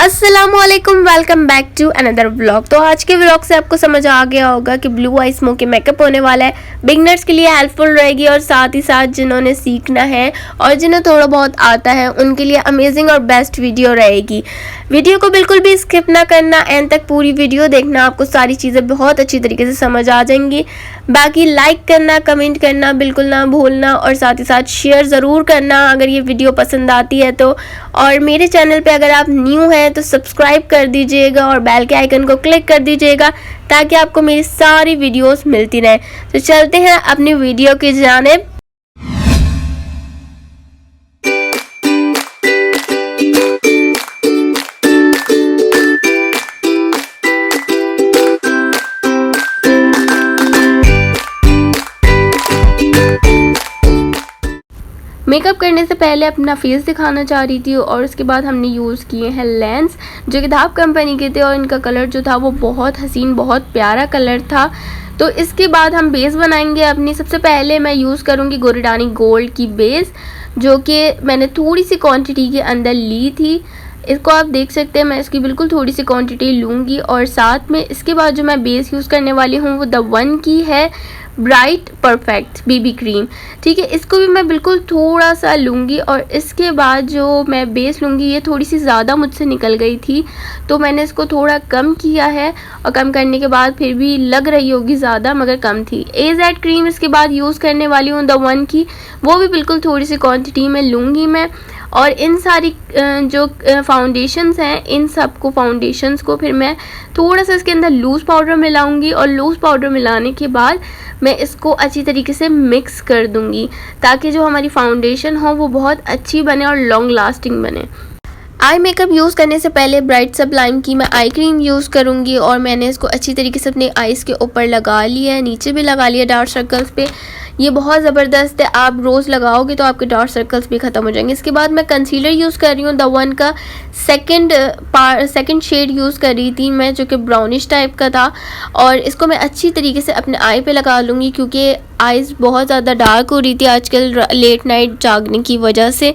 अस्सलामुअलैकुम, welcome back to another vlog. तो आज के व्लॉग से आपको समझ आ गया होगा कि ब्लू आई स्मोकी मेकअप होने वाला है। बिगनर्स के लिए हेल्पफुल रहेगी और साथ ही साथ जिन्होंने सीखना है और जिन्हें थोड़ा बहुत आता है उनके लिए अमेजिंग और बेस्ट वीडियो रहेगी। वीडियो को बिल्कुल भी स्किप ना करना, एंड तक पूरी वीडियो देखना, आपको सारी चीज़ें बहुत अच्छी तरीके से समझ आ जाएंगी। बाकी लाइक करना, कमेंट करना बिल्कुल ना भूलना और साथ ही साथ शेयर ज़रूर करना अगर ये वीडियो पसंद आती है तो। और मेरे चैनल पे अगर आप न्यू हैं तो सब्सक्राइब कर दीजिएगा और बेल के आइकन को क्लिक कर दीजिएगा ताकि आपको मेरी सारी वीडियोस मिलती रहे। तो चलते हैं अपनी वीडियो की जानिब। मेकअप करने से पहले अपना फेस दिखाना चाह रही थी और उसके बाद हमने यूज़ किए हैं लेंस जो कि धाप कंपनी के थे और इनका कलर जो था वो बहुत हसीन, बहुत प्यारा कलर था। तो इसके बाद हम बेस बनाएंगे अपनी। सबसे पहले मैं यूज़ करूँगी गोरिडानी गोल्ड की बेस, जो कि मैंने थोड़ी सी क्वांटिटी के अंदर ली थी। इसको आप देख सकते हैं, मैं इसकी बिल्कुल थोड़ी सी क्वांटिटी लूँगी। और साथ में इसके बाद जो मैं बेस यूज़ करने वाली हूँ वो द वन की है ब्राइट परफेक्ट बीबी क्रीम। ठीक है, इसको भी मैं बिल्कुल थोड़ा सा लूँगी। और इसके बाद जो मैं बेस लूँगी ये थोड़ी सी ज़्यादा मुझसे निकल गई थी तो मैंने इसको थोड़ा कम किया है, और कम करने के बाद फिर भी लग रही होगी ज़्यादा मगर कम थी। AZ क्रीम इसके बाद यूज़ करने वाली हूँ द वन की, वो भी बिल्कुल थोड़ी सी क्वान्टिटी में लूँगी मैं। और इन सारी जो फाउंडेशंस हैं, इन सब को फाउंडेशंस को फिर मैं थोड़ा सा इसके अंदर लूज़ पाउडर मिलाऊंगी और लूज़ पाउडर मिलाने के बाद मैं इसको अच्छी तरीके से मिक्स कर दूंगी ताकि जो हमारी फाउंडेशन हो वो बहुत अच्छी बने और लॉन्ग लास्टिंग बने। आई मेकअप यूज़ करने से पहले ब्राइट सबलाइम की मैं आई क्रीम यूज़ करूँगी और मैंने इसको अच्छी तरीके से अपने आईज़ के ऊपर लगा लिया है, नीचे भी लगा लिया डार्क सर्कल्स पे। ये बहुत ज़बरदस्त है, आप रोज़ लगाओगे तो आपके डार्क सर्कल्स भी ख़त्म हो जाएंगे। इसके बाद मैं कंसीलर यूज़ कर रही हूँ द वन का सेकंड शेड यूज़ कर रही थी मैं, जो कि ब्राउनिश टाइप का था। और इसको मैं अच्छी तरीके से अपने आई पे लगा लूँगी क्योंकि आइज़ बहुत ज़्यादा डार्क हो रही थी आजकल लेट नाइट जागने की वजह से।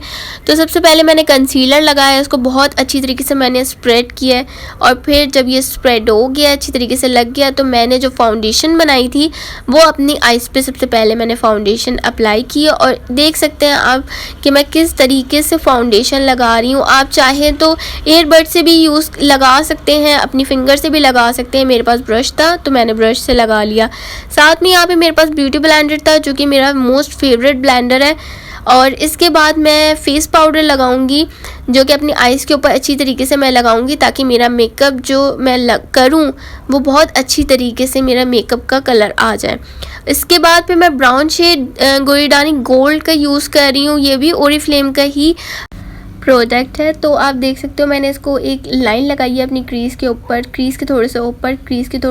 तो सबसे पहले मैंने कंसीलर लगाया, इसको बहुत अच्छी तरीके से मैंने स्प्रेड किया है। और फिर जब ये स्प्रेड हो गया, अच्छी तरीके से लग गया, तो मैंने जो फाउंडेशन बनाई थी वो अपनी आइज़ पे सबसे पहले मैंने फाउंडेशन अप्लाई की। और देख सकते हैं आप कि मैं किस तरीके से फाउंडेशन लगा रही हूँ। आप चाहें तो एयरबड से भी यूज़ लगा सकते हैं, अपनी फिंगर से भी लगा सकते हैं। मेरे पास ब्रश था तो मैंने ब्रश से लगा लिया। साथ में यहाँ पे मेरे पास ब्यूटी ब्लेंडर था जो कि मेरा मोस्ट फेवरेट ब्लेंडर है। और इसके बाद मैं फेस पाउडर लगाऊंगी जो कि अपनी आइज़ के ऊपर अच्छी तरीके से मैं लगाऊंगी ताकि मेरा मेकअप जो मैं करूं वो बहुत अच्छी तरीके से मेरा मेकअप का कलर आ जाए। इसके बाद फिर मैं ब्राउन शेड गोरिडानी गोल्ड का यूज़ कर रही हूँ, ये भी ओरिफ्लेम का ही प्रोडक्ट है। तो आप देख सकते हो मैंने इसको एक लाइन लगाई है अपनी क्रीज़ के ऊपर, क्रीज़ के थोड़े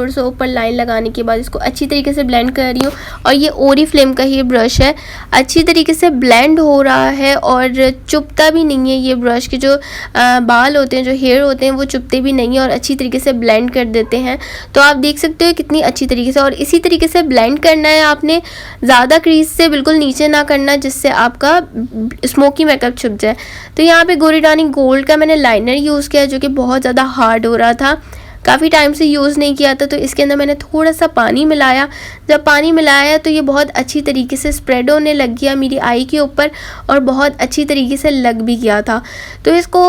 से ऊपर लाइन लगाने के बाद इसको अच्छी तरीके से ब्लेंड कर रही हूँ। और ये ओरिफ्लेम का ही ब्रश है, अच्छी तरीके से ब्लेंड हो रहा है और चुभता भी नहीं है। ये ब्रश के जो बाल होते हैं, जो हेयर होते हैं, वो चुभते भी नहीं है और अच्छी तरीके से ब्लेंड कर देते हैं। तो आप देख सकते हो कितनी अच्छी तरीके से, और इसी तरीके से ब्लेंड करना है आपने, ज़्यादा क्रीज़ से बिल्कुल नीचे ना करना जिससे आपका स्मोकी मेकअप छुप जाए। तो यहाँ पे गोरिडानी गोल्ड का मैंने लाइनर यूज़ किया जो कि बहुत ज़्यादा हार्ड हो रहा था, काफ़ी टाइम से यूज़ नहीं किया था। तो इसके अंदर मैंने थोड़ा सा पानी मिलाया। जब पानी मिलाया तो ये बहुत अच्छी तरीके से स्प्रेड होने लग गया मेरी आई के ऊपर और बहुत अच्छी तरीके से लग भी गया था। तो इसको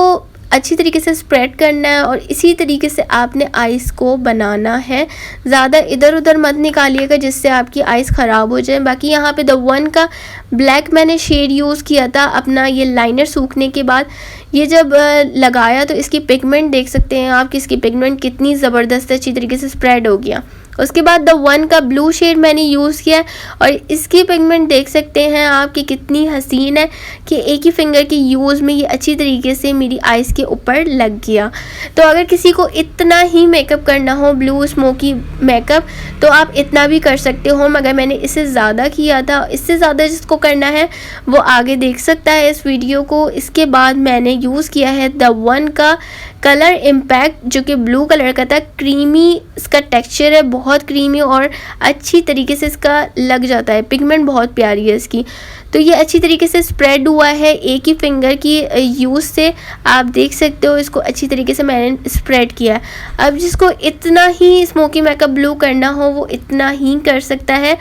अच्छी तरीके से स्प्रेड करना है और इसी तरीके से आपने आइज़ को बनाना है, ज़्यादा इधर उधर मत निकालिएगा जिससे आपकी आइज़ ख़राब हो जाए। बाकी यहाँ पे द वन का ब्लैक मैंने शेड यूज़ किया था अपना ये लाइनर सूखने के बाद। ये जब लगाया तो इसकी पिगमेंट देख सकते हैं आप कि इसकी पिगमेंट कितनी ज़बरदस्त अच्छी तरीके से स्प्रेड हो गया। उसके बाद द वन का ब्लू शेड मैंने यूज़ किया और इसकी पिगमेंट देख सकते हैं आप कि कितनी हसीन है कि एक ही फिंगर के यूज़ में ये अच्छी तरीके से मेरी आइज़ के ऊपर लग गया। तो अगर किसी को इतना ही मेकअप करना हो, ब्लू स्मोकी मेकअप, तो आप इतना भी कर सकते हो, मगर मैंने इससे ज़्यादा किया था। इससे ज़्यादा जिसको करना है वो आगे देख सकता है इस वीडियो को। इसके बाद मैंने यूज़ किया है द वन का कलर इम्पैक्ट, जो कि ब्लू कलर का था। क्रीमी इसका टेक्सचर है, बहुत क्रीमी और अच्छी तरीके से इसका लग जाता है। पिगमेंट बहुत प्यारी है इसकी। तो ये अच्छी तरीके से स्प्रेड हुआ है एक ही फिंगर की यूज़ से। आप देख सकते हो इसको अच्छी तरीके से मैंने स्प्रेड किया है। अब जिसको इतना ही स्मोकी मेकअप ब्लू करना हो वो इतना ही कर सकता है।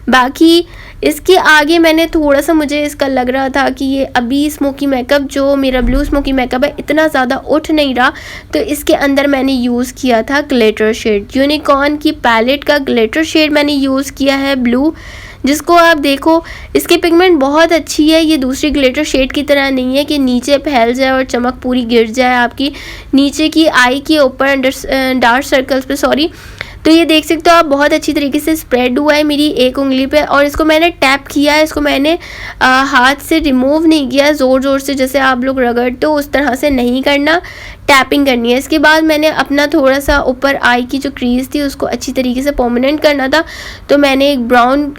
बाकी इसके आगे मैंने थोड़ा सा, मुझे इसका लग रहा था कि ये अभी स्मोकी मेकअप जो मेरा ब्लू स्मोकी मेकअप है इतना ज़्यादा उठ नहीं रहा, तो इसके अंदर मैंने यूज़ किया था ग्लिटर शेड। यूनिकॉर्न की पैलेट का ग्लिटर शेड मैंने यूज़ किया है ब्लू, जिसको आप देखो इसकी पिगमेंट बहुत अच्छी है। ये दूसरी ग्लिटर शेड की तरह नहीं है कि नीचे फैल जाए और चमक पूरी गिर जाए आपकी नीचे की आई के ऊपर, अंडर डार्क सर्कल्स पे, सॉरी। तो ये देख सकते हो आप, बहुत अच्छी तरीके से स्प्रेड हुआ है मेरी एक उंगली पे। और इसको मैंने टैप किया है, इसको मैंने हाथ से रिमूव नहीं किया ज़ोर ज़ोर से, जैसे आप लोग रगड़ते हो उस तरह से नहीं करना, टैपिंग करनी है। इसके बाद मैंने अपना थोड़ा सा ऊपर आई की जो क्रीज थी उसको अच्छी तरीके से परमानेंट करना था, तो मैंने एक ब्राउन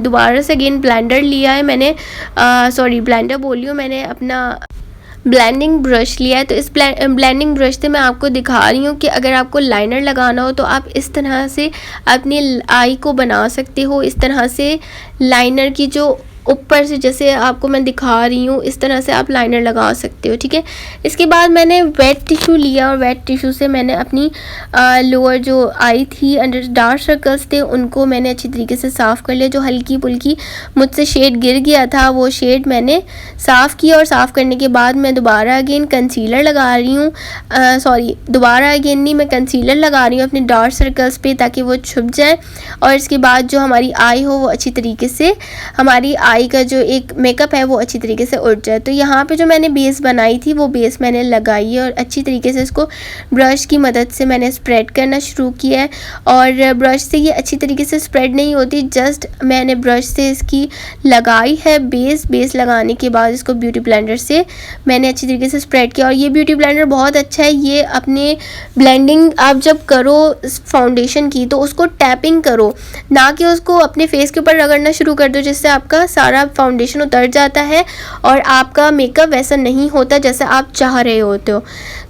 दोबारा से अगेन ब्लेंडर लिया है मैंने, सॉरी ब्लेंडर बोल रही हूँ, मैंने अपना ब्लेंडिंग ब्रश लिया है। तो इस ब्लेंडिंग ब्रश से मैं आपको दिखा रही हूँ कि अगर आपको लाइनर लगाना हो तो आप इस तरह से अपनी आई को बना सकते हो। इस तरह से लाइनर की जो ऊपर से, जैसे आपको मैं दिखा रही हूँ, इस तरह से आप लाइनर लगा सकते हो, ठीक है। इसके बाद मैंने वेट टिश्यू लिया और वेट टिश्यू से मैंने अपनी लोअर जो आई थी, अंडर डार्क सर्कल्स थे, उनको मैंने अच्छी तरीके से साफ़ कर लिया। जो हल्की पुल्की मुझसे शेड गिर गया था वो शेड मैंने साफ़ किया, और साफ़ करने के बाद मैं दोबारा अगेन कंसीलर लगा रही हूँ, सॉरी दोबारा अगेन नहीं, मैं कंसीलर लगा रही हूँ अपने डार्क सर्कल्स पे ताकि वो छुप जाए। और इसके बाद जो हमारी आई हो वो अच्छी तरीके से, हमारी आई का जो एक मेकअप है वो अच्छी तरीके से उठ जाए। तो यहाँ पे जो मैंने बेस बनाई थी वो बेस मैंने लगाई है और अच्छी तरीके से इसको ब्रश की मदद से मैंने स्प्रेड करना शुरू किया है। और ब्रश से ये अच्छी तरीके से स्प्रेड नहीं होती, जस्ट मैंने ब्रश से इसकी लगाई है बेस लगाने के बाद इसको ब्यूटी ब्लेंडर से मैंने अच्छी तरीके से स्प्रेड किया। और ये ब्यूटी ब्लेंडर बहुत अच्छा है, ये अपने ब्लेंडिंग आप जब करो फाउंडेशन की तो उसको टैपिंग करो, ना कि उसको अपने फेस के ऊपर रगड़ना शुरू कर दो, जिससे आपका सारा फाउंडेशन उतर जाता है और आपका मेकअप वैसा नहीं होता जैसा आप चाह रहे होते हो।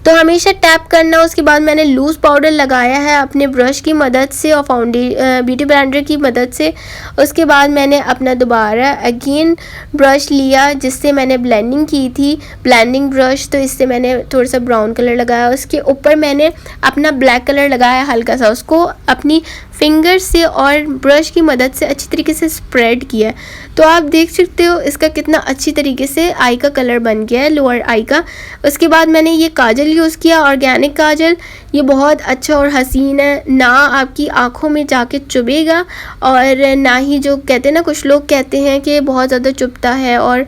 तो हमेशा टैप करना। उसके बाद मैंने लूज़ पाउडर लगाया है अपने ब्रश की मदद से और ब्यूटी ब्लेंडर की मदद से। उसके बाद मैंने अपना दोबारा अगेन ब्रश लिया जिससे मैंने ब्लेंडिंग की थी, ब्लेंडिंग ब्रश, तो इससे मैंने थोड़ा सा ब्राउन कलर लगाया। उसके ऊपर मैंने अपना ब्लैक कलर लगाया हल्का सा, उसको अपनी फिंगर से और ब्रश की मदद से अच्छी तरीके से स्प्रेड किया। तो आप देख सकते हो इसका कितना अच्छी तरीके से आई का कलर बन गया है, लोअर आई का। उसके बाद मैंने ये काजल यूज़ किया, ऑर्गेनिक काजल। ये बहुत अच्छा और हसीन है, ना आपकी आँखों में जाके चुभेगा और ना ही जो कहते हैं ना, कुछ लोग कहते हैं कि बहुत ज़्यादा चुभता है और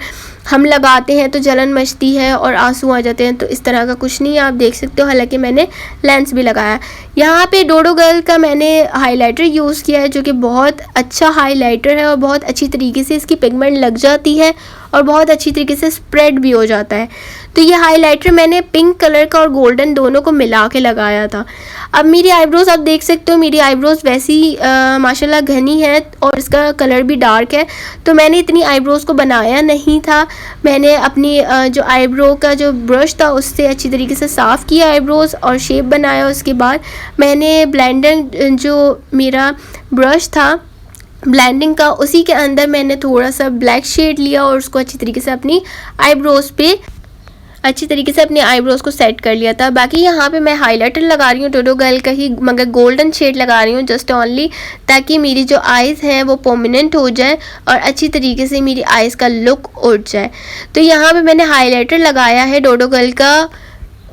हम लगाते हैं तो जलन मचती है और आंसू आ जाते हैं, तो इस तरह का कुछ नहीं है, आप देख सकते हो। हालांकि मैंने लेंस भी लगाया। यहाँ पे डोडो गर्ल का मैंने हाइलाइटर यूज़ किया है जो कि बहुत अच्छा हाइलाइटर है और बहुत अच्छी तरीके से इसकी पिगमेंट लग जाती है और बहुत अच्छी तरीके से स्प्रेड भी हो जाता है। तो ये हाइलाइटर मैंने पिंक कलर का और गोल्डन दोनों को मिला के लगाया था। अब मेरी आईब्रोज आप देख सकते हो, मेरी आईब्रोज वैसी माशाल्लाह घनी है और इसका कलर भी डार्क है। तो मैंने इतनी आईब्रोज को बनाया नहीं था, मैंने अपनी जो आईब्रो का जो ब्रश था उससे अच्छी तरीके से साफ़ किया आईब्रोज और शेप बनाया। उसके बाद मैंने ब्लेंडर जो मेरा ब्रश था ब्लेंडिंग का, उसी के अंदर मैंने थोड़ा सा ब्लैक शेड लिया और उसको अच्छी तरीके से अपनी आईब्रोज पे अच्छी तरीके से अपने आईब्रोज को सेट कर लिया था। बाकी यहाँ पे मैं हाइलाइटर लगा रही हूँ डोडो गर्ल का ही, मगर गोल्डन शेड लगा रही हूँ जस्ट ओनली, ताकि मेरी जो आइज़ हैं वो परमानेंट हो जाए और अच्छी तरीके से मेरी आइज़ का लुक उठ जाए। तो यहाँ पे मैंने हाइलाइटर लगाया है डोडो गर्ल का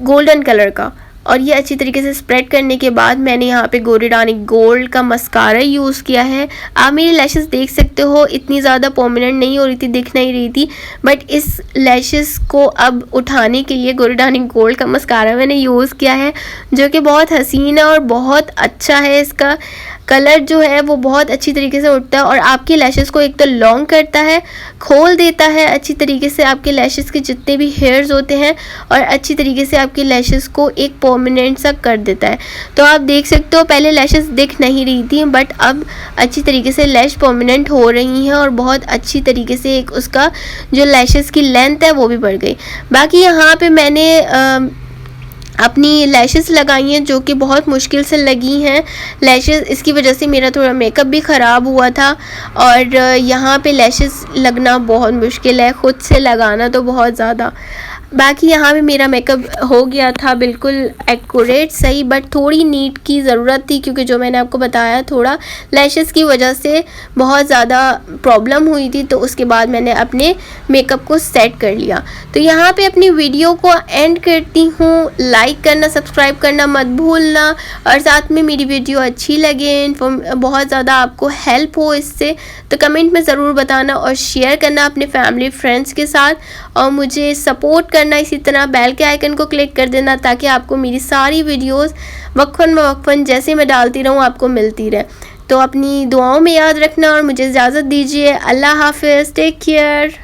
गोल्डन कलर का, और ये अच्छी तरीके से स्प्रेड करने के बाद मैंने यहाँ पे गोरिडानिक गोल्ड का मस्कारा यूज़ किया है। आप मेरी लैशेस देख सकते हो, इतनी ज़्यादा परमानेंट नहीं हो रही थी, दिख नहीं रही थी, बट इस लैशेस को अब उठाने के लिए गोरिडानिक गोल्ड का मस्कारा मैंने यूज़ किया है जो कि बहुत हसीन है और बहुत अच्छा है। इसका कलर जो है वो बहुत अच्छी तरीके से उठता है और आपके लैशेस को एक तो लॉन्ग करता है, खोल देता है अच्छी तरीके से आपके लैशेस के जितने भी हेयर्स होते हैं, और अच्छी तरीके से आपके लैशेस को एक परमानेंट सा कर देता है। तो आप देख सकते हो पहले लैशेस दिख नहीं रही थी, बट अब अच्छी तरीके से लैश परमानेंट हो रही हैं और बहुत अच्छी तरीके से एक उसका जो लैशेस की लेंथ है वो भी बढ़ गई। बाकी यहाँ पे मैंने अपनी लैशेस लगाई हैं जो कि बहुत मुश्किल से लगी हैं लैशेस, इसकी वजह से मेरा थोड़ा मेकअप भी ख़राब हुआ था। और यहाँ पे लैशेस लगना बहुत मुश्किल है, ख़ुद से लगाना तो बहुत ज़्यादा। बाकी यहाँ पे मेरा मेकअप हो गया था बिल्कुल एक्यूरेट सही, बट थोड़ी नीट की ज़रूरत थी क्योंकि जो मैंने आपको बताया थोड़ा लैशेस की वजह से बहुत ज़्यादा प्रॉब्लम हुई थी, तो उसके बाद मैंने अपने मेकअप को सेट कर लिया। तो यहाँ पे अपनी वीडियो को एंड करती हूँ। लाइक करना, सब्सक्राइब करना मत भूलना, और साथ में मेरी वीडियो अच्छी लगे, बहुत ज़्यादा आपको हेल्प हो इससे, तो कमेंट में ज़रूर बताना और शेयर करना अपने फैमिली फ्रेंड्स के साथ, और मुझे सपोर्ट करना। इसी तरह बेल के आइकन को क्लिक कर देना ताकि आपको मेरी सारी वीडियोस वक्फन जैसे मैं डालती रहूँ आपको मिलती रहे। तो अपनी दुआओं में याद रखना और मुझे इजाज़त दीजिए। अल्लाह हाफ़िज़, टेक केयर।